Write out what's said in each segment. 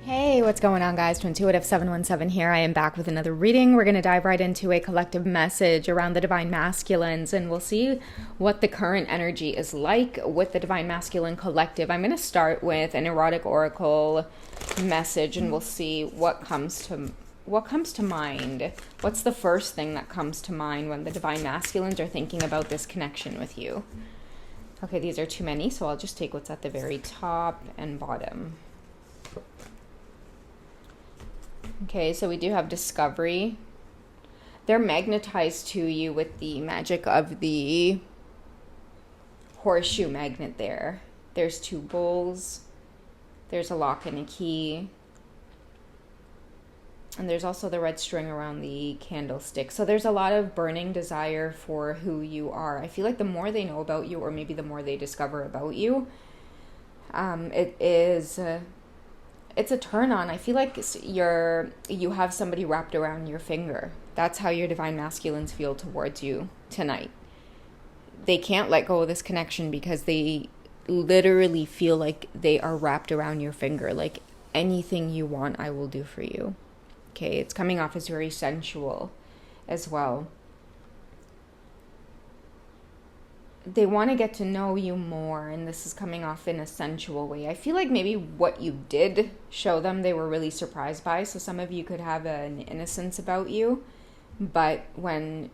Hey, what's going on, guys? Intuitive 717 here. I am back with another reading. We're going to dive right into a collective message around the divine masculines, and we'll see what the current energy is like with the divine masculine collective. I'm going to start with an erotic oracle message, and we'll see what comes to mind. What's the first thing that comes to mind when the divine masculines are thinking about this connection with you? Okay, these are too many, so I'll just take what's at the very top and bottom. Okay, so we do have discovery. They're magnetized to you with the magic of the horseshoe magnet there. There's two bowls. There's a lock and a key. And there's also the red string around the candlestick. So there's a lot of burning desire for who you are. I feel like the more they know about you, or maybe the more they discover about you, it's a turn on. I feel like you have somebody wrapped around your finger. That's how your divine masculines feel towards you tonight. They can't let go of this connection because they literally feel like they are wrapped around your finger. Like, anything you want, I will do for you. Okay, it's coming off as very sensual as well. They want to get to know you more, and this is coming off in a sensual way. I feel like maybe what you did show them they were really surprised by, so some of you could have an innocence about you, but when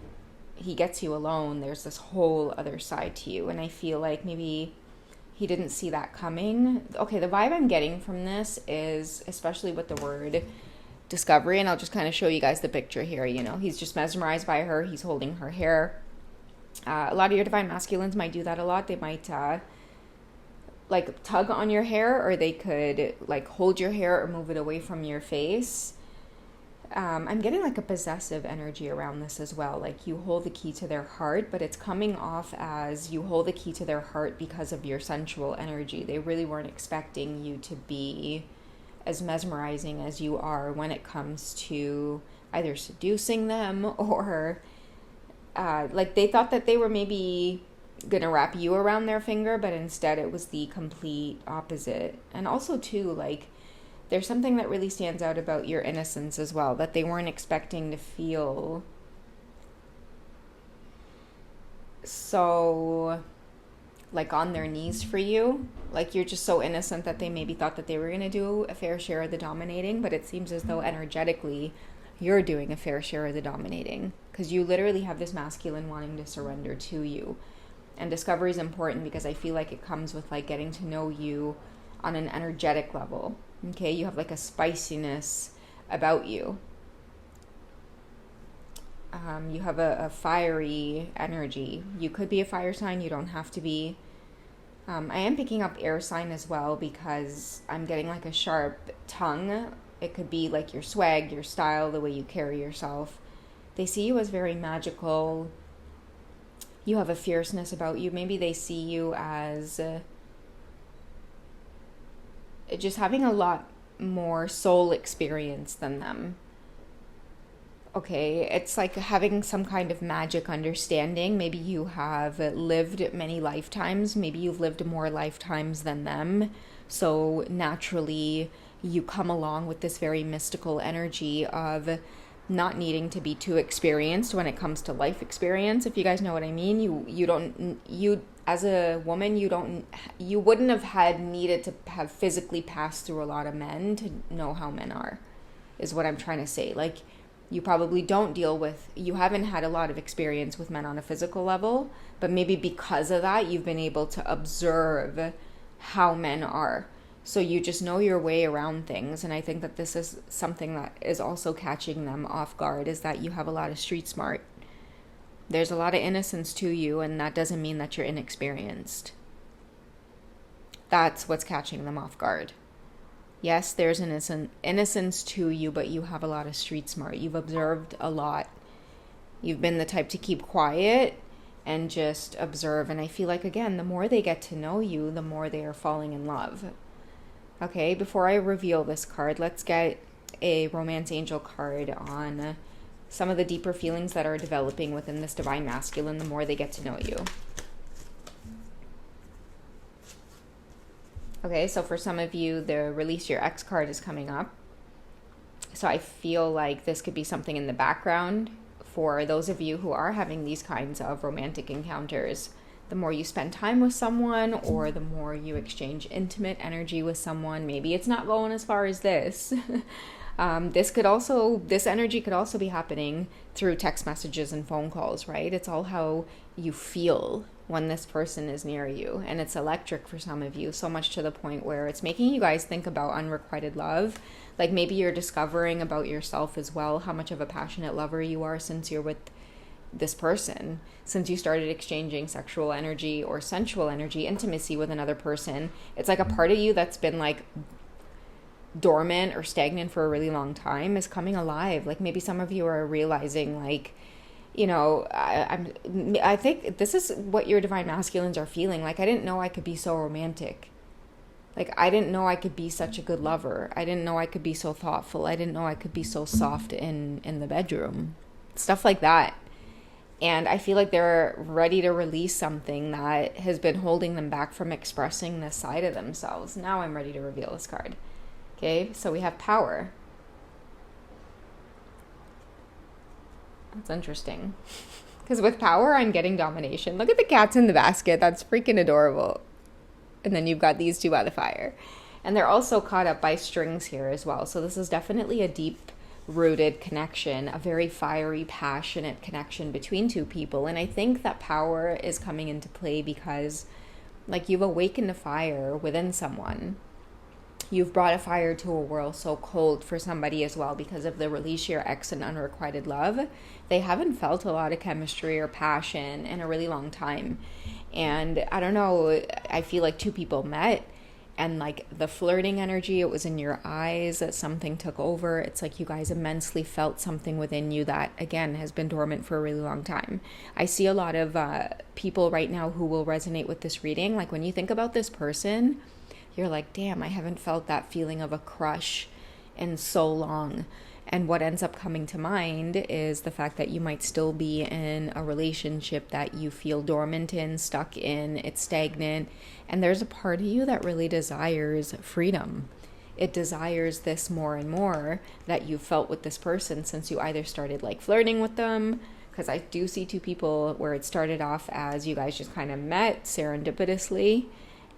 he gets you alone, there's this whole other side to you, and I feel like maybe he didn't see that coming. Okay, the vibe I'm getting from this is, especially with the word discovery, and I'll just kind of show you guys the picture here. He's just mesmerized by her. He's holding her hair. A lot of your divine masculines might do that a lot. They might like tug on your hair, or they could like hold your hair or move it away from your face. I'm getting like a possessive energy around this as well. Like you hold the key to their heart, but it's coming off as you hold the key to their heart because of your sensual energy. They really weren't expecting you to be as mesmerizing as you are when it comes to either seducing them or like they thought that they were maybe gonna wrap you around their finger, but instead it was the complete opposite. And also too, like, there's something that really stands out about your innocence as well, that they weren't expecting to feel so like on their knees for you. Like you're just so innocent that they maybe thought that they were gonna do a fair share of the dominating, but it seems as though energetically you're doing a fair share of the dominating, because you literally have this masculine wanting to surrender to you. And discovery is important because I feel like it comes with like getting to know you on an energetic level. Okay, you have like a spiciness about you. You have a fiery energy. You could be a fire sign, you don't have to be. I am picking up air sign as well because I'm getting like a sharp tongue. It could be like your swag, your style, the way you carry yourself. They see you as very magical. You have a fierceness about you. Maybe they see you as just having a lot more soul experience than them. Okay, it's like having some kind of magic understanding. Maybe you have lived many lifetimes. Maybe you've lived more lifetimes than them. So naturally, you come along with this very mystical energy of not needing to be too experienced when it comes to life experience. If you guys know what I mean, you as a woman, you wouldn't have had needed to have physically passed through a lot of men to know how men are, is what I'm trying to say. Like, you probably you haven't had a lot of experience with men on a physical level, but maybe because of that, you've been able to observe how men are. So you just know your way around things. And I think that this is something that is also catching them off guard, is that you have a lot of street smart. There's a lot of innocence to you, and that doesn't mean that you're inexperienced. That's what's catching them off guard. Yes, there's innocence to you, but you have a lot of street smart. You've observed a lot. You've been the type to keep quiet and just observe. And I feel like, again, the more they get to know you, the more they are falling in love. Okay, before I reveal this card, let's get a romance angel card on some of the deeper feelings that are developing within this divine masculine the more they get to know you. Okay, so for some of you, the release your ex card is coming up. So I feel like this could be something in the background for those of you who are having these kinds of romantic encounters. The more you spend time with someone, or the more you exchange intimate energy with someone, maybe it's not going as far as this. This energy could also be happening through text messages and phone calls, right? It's all how you feel when this person is near you, and it's electric for some of you, so much to the point where it's making you guys think about unrequited love. Like maybe you're discovering about yourself as well, how much of a passionate lover you are since you're with this person, since you started exchanging sexual energy or sensual energy, intimacy with another person. It's like a part of you that's been like dormant or stagnant for a really long time is coming alive. Like maybe some of you are realizing, like, you know, I think this is what your divine masculines are feeling. Like, I didn't know I could be so romantic. Like, I didn't know I could be such a good lover. I didn't know I could be so thoughtful. I didn't know I could be so soft in the bedroom. Stuff like that. And I feel like they're ready to release something that has been holding them back from expressing this side of themselves. Now I'm ready to reveal this card. Okay, so we have power. That's interesting. Because with power, I'm getting domination. Look at the cats in the basket. That's freaking adorable. And then you've got these two by the fire. And they're also caught up by strings here as well. So this is definitely a deep-rooted connection, a very fiery, passionate connection between two people. And I think that power is coming into play because, like, you've awakened a fire within someone. You've brought a fire to a world so cold for somebody as well because of the release your ex and unrequited love. They haven't felt a lot of chemistry or passion in a really long time. And I don't know, I feel like two people met and like the flirting energy, it was in your eyes that something took over. It's like you guys immensely felt something within you that, again, has been dormant for a really long time. I see a lot of people right now who will resonate with this reading. Like when you think about this person, you're like, damn, I haven't felt that feeling of a crush in so long. And what ends up coming to mind is the fact that you might still be in a relationship that you feel dormant in, stuck in, it's stagnant. And there's a part of you that really desires freedom. It desires this more and more that you felt with this person since you either started like flirting with them, because I do see two people where it started off as you guys just kind of met serendipitously.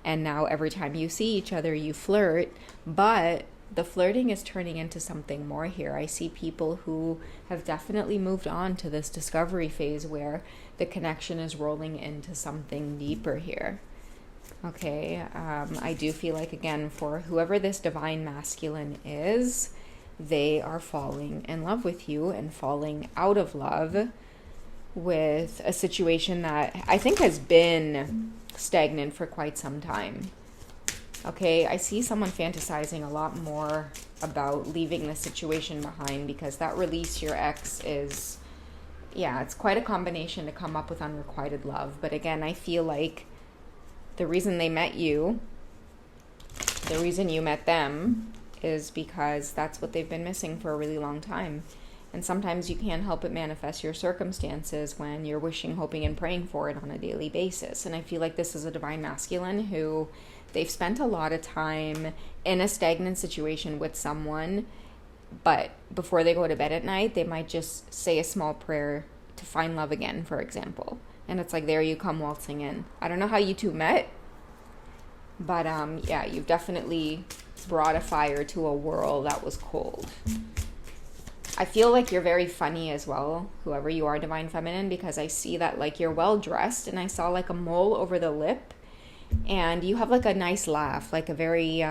And now every time you see each other, you flirt. But the flirting is turning into something more here. I see people who have definitely moved on to this discovery phase where the connection is rolling into something deeper here. Okay, I do feel like, again, for whoever this divine masculine is, they are falling in love with you and falling out of love with a situation that I think has been stagnant for quite some time. Okay, I see someone fantasizing a lot more about leaving the situation behind because that release your ex is, yeah, it's quite a combination to come up with unrequited love. But again, I feel like the reason they met you, the reason you met them, is because that's what they've been missing for a really long time. And sometimes you can't help but manifest your circumstances when you're wishing, hoping, and praying for it on a daily basis. And I feel like this is a divine masculine who they've spent a lot of time in a stagnant situation with someone, but before they go to bed at night, they might just say a small prayer to find love again, for example. And it's like, there you come waltzing in. I don't know how you two met, but yeah, you've definitely brought a fire to a world that was cold. I feel like you're very funny as well, whoever you are, divine feminine, because I see that like you're well dressed and I saw like a mole over the lip and you have like a nice laugh, like a very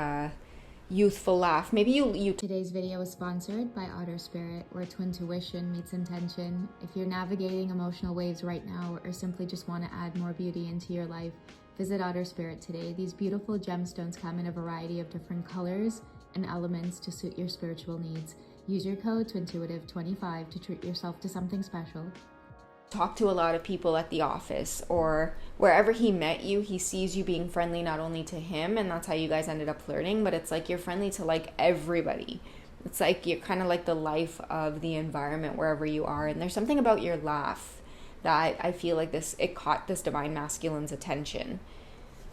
youthful laugh. Maybe you Today's video is sponsored by Otter Spirit, where twin tuition meets intention. If you're navigating emotional waves right now or simply just want to add more beauty into your life, visit Otter Spirit today. These beautiful gemstones come in a variety of different colors and elements to suit your spiritual needs. Use your code TWINTUITIVE25 to treat yourself to something special. talk to a lot of people at the office or wherever he met you, he sees you being friendly not only to him, and that's how you guys ended up flirting, but it's like you're friendly to like everybody. It's like you're kind of like the life of the environment wherever you are. And there's something about your laugh that I feel like it caught this divine masculine's attention.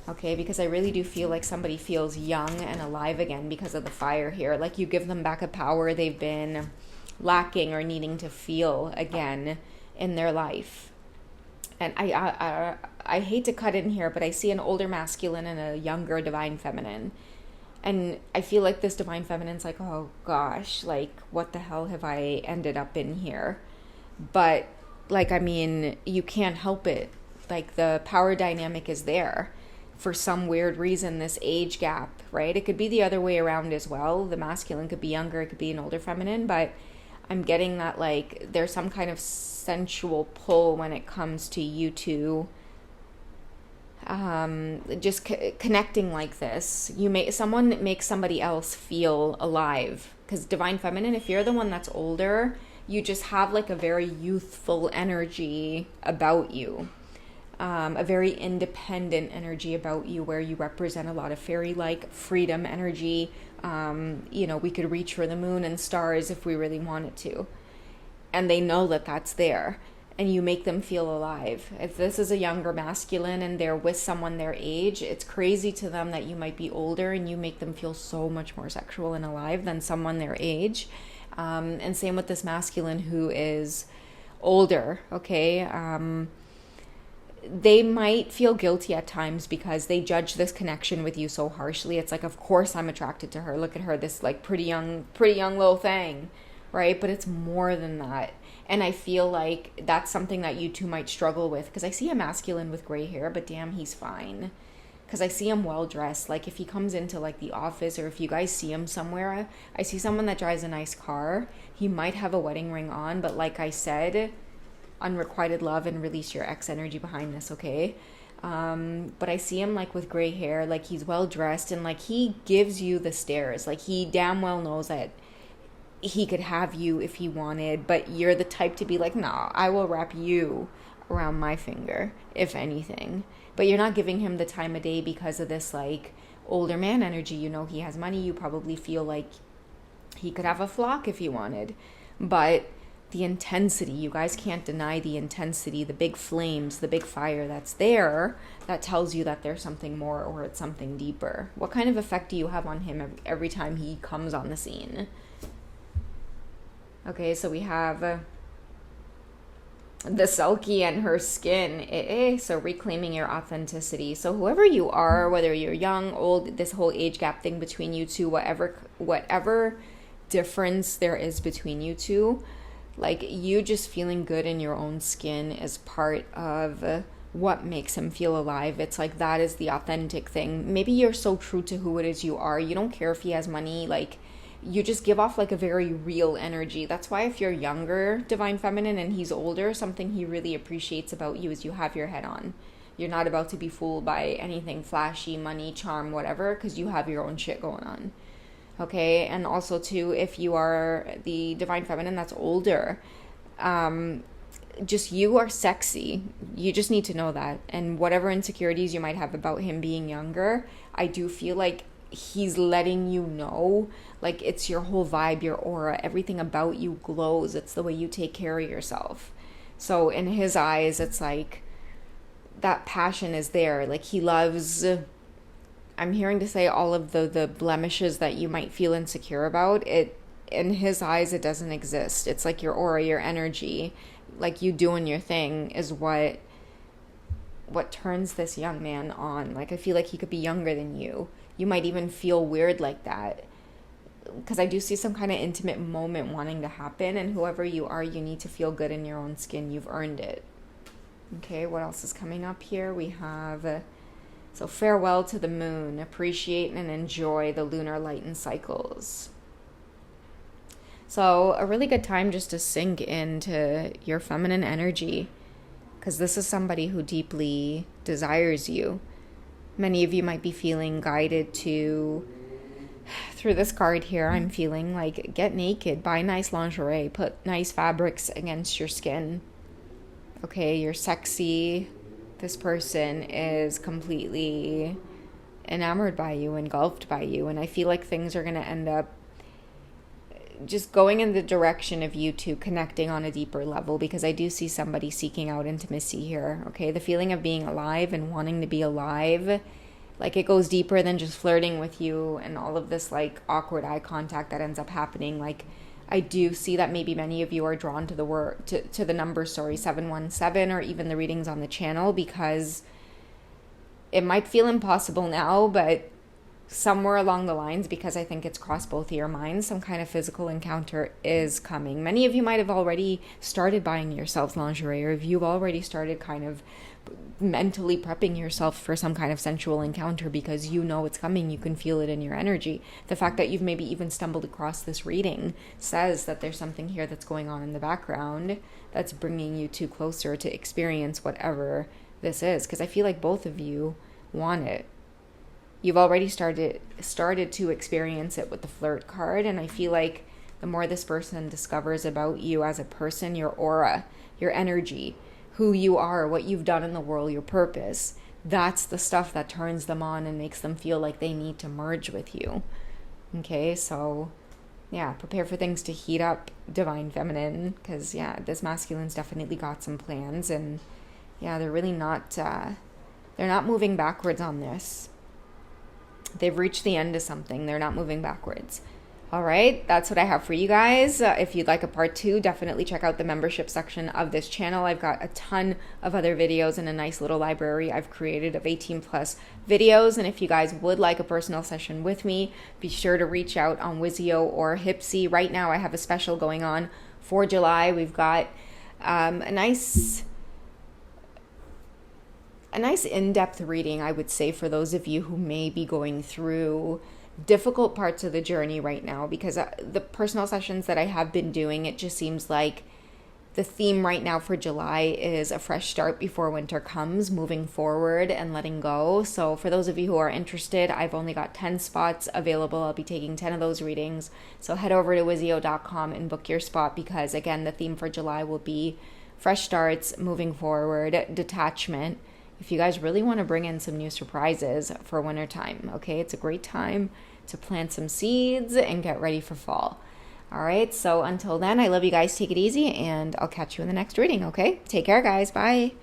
Okay, because I really do feel like somebody feels young and alive again because of the fire here. Like you give them back a power they've been lacking or needing to feel again in their life. And I hate to cut in here, but I see an older masculine and a younger divine feminine. And I feel like this divine feminine's like, oh gosh, like what the hell have I ended up in here? But like, I mean, you can't help it. Like the power dynamic is there for some weird reason, this age gap, right? It could be the other way around as well. The masculine could be younger, it could be an older feminine, but I'm getting that like there's some kind of sensual pull when it comes to you two just connecting like this. Someone makes somebody else feel alive, because divine feminine, if you're the one that's older, you just have like a very youthful energy about you, a very independent energy about you, where you represent a lot of fairy-like freedom energy. We could reach for the moon and stars if we really wanted to, and they know that that's there, and you make them feel alive. If this is a younger masculine and they're with someone their age, it's crazy to them that you might be older and you make them feel so much more sexual and alive than someone their age. And same with this masculine who is older, okay? They might feel guilty at times because they judge this connection with you so harshly. It's like, of course I'm attracted to her. Look at her, this like pretty young little thing, right? But it's more than that. And I feel like that's something that you two might struggle with, because I see a masculine with gray hair, but damn, he's fine. Because I see him well dressed. Like if he comes into like the office, or if you guys see him somewhere, I see someone that drives a nice car. He might have a wedding ring on, but like I said, unrequited love and release your ex energy behind this, okay? But I see him like with gray hair, like he's well dressed, and like he gives you the stares. Like he damn well knows that he could have you if he wanted, but you're the type to be like, nah, I will wrap you around my finger, if anything. But you're not giving him the time of day because of this like older man energy. You know, he has money. You probably feel like he could have a flock if he wanted. But the intensity, you guys can't deny the intensity, the big flames, the big fire that's there, that tells you that there's something more, or it's something deeper. What kind of effect do you have on him every time he comes on the scene? Okay, so we have the Selkie and her skin. So reclaiming your authenticity. So whoever you are, whether you're young, old, this whole age gap thing between you two, whatever difference there is between you two, like you just feeling good in your own skin is part of what makes him feel alive. It's like that is the authentic thing. Maybe you're so true to who it is you are. You don't care if he has money, like you just give off like a very real energy. That's why if you're younger, divine feminine, and he's older, something he really appreciates about you is you have your head on. You're not about to be fooled by anything flashy, money, charm, whatever, because you have your own shit going on. Okay, and also too, if you are the divine feminine that's older, just you are sexy. You just need to know that. And whatever insecurities you might have about him being younger, I do feel like he's letting you know, like it's your whole vibe, your aura, everything about you glows. It's the way you take care of yourself. So in his eyes, it's like that passion is there. Like he loves, I'm hearing to say all of the blemishes that you might feel insecure about, it in his eyes, it doesn't exist. It's like your aura, your energy, like you doing your thing is what turns this young man on. Like I feel like he could be younger than you. You might even feel weird like that, because I do see some kind of intimate moment wanting to happen, and whoever you are, you need to feel good in your own skin. You've earned it. Okay, what else is coming up here? We have, so farewell to the moon. Appreciate and enjoy the lunar light and cycles. So a really good time just to sink into your feminine energy, because this is somebody who deeply desires you. Many of you might be feeling guided to, through this card here, I'm feeling like get naked, buy nice lingerie, put nice fabrics against your skin. Okay, you're sexy. This person is completely enamored by you, engulfed by you, and I feel like things are going to end up just going in the direction of you two connecting on a deeper level, because I do see somebody seeking out intimacy here. Okay, the feeling of being alive and wanting to be alive Like it goes deeper than just flirting with you and all of this like awkward eye contact that ends up happening. Like I do see that maybe many of you are drawn to the word to the number, 717, or even the readings on the channel, because it might feel impossible now, but somewhere along the lines, because I think it's crossed both of your minds, some kind of physical encounter is coming. Many of you might have already started buying yourselves lingerie, or if you've already started kind of mentally prepping yourself for some kind of sensual encounter because you know it's coming. You can feel it in your energy. The fact that you've maybe even stumbled across this reading says that there's something here that's going on in the background that's bringing you two closer to experience whatever this is, because I feel like both of you want it. You've already started to experience it with the flirt card, and I feel like the more this person discovers about you as a person, your aura, your energy, who you are, what you've done in the world, your purpose, that's the stuff that turns them on and makes them feel like they need to merge with you. Okay, so yeah, prepare for things to heat up, divine feminine, because yeah, this masculine's definitely got some plans, and yeah, they're really not, they're not moving backwards on this. They've reached the end of something. They're not moving backwards. All right, that's what I have for you guys. If you'd like a part 2, definitely check out the membership section of this channel. I've got a ton of other videos and a nice little library I've created of 18 plus videos. And if you guys would like a personal session with me, be sure to reach out on Wizio or Hipsy. Right now I have a special going on for July. We've got a nice in-depth reading, I would say, for those of you who may be going through difficult parts of the journey right now, because the personal sessions that I have been doing, it just seems like the theme right now for July is a fresh start before winter comes, moving forward and letting go. So for those of you who are interested, I've only got 10 spots available. I'll be taking 10 of those readings. So head over to Wizio.com and book your spot, because again, the theme for July will be fresh starts, moving forward, detachment. If you guys really want to bring in some new surprises for wintertime, okay, it's a great time to plant some seeds and get ready for fall. All right, so until then, I love you guys. Take it easy, and I'll catch you in the next reading, okay? Take care, guys. Bye.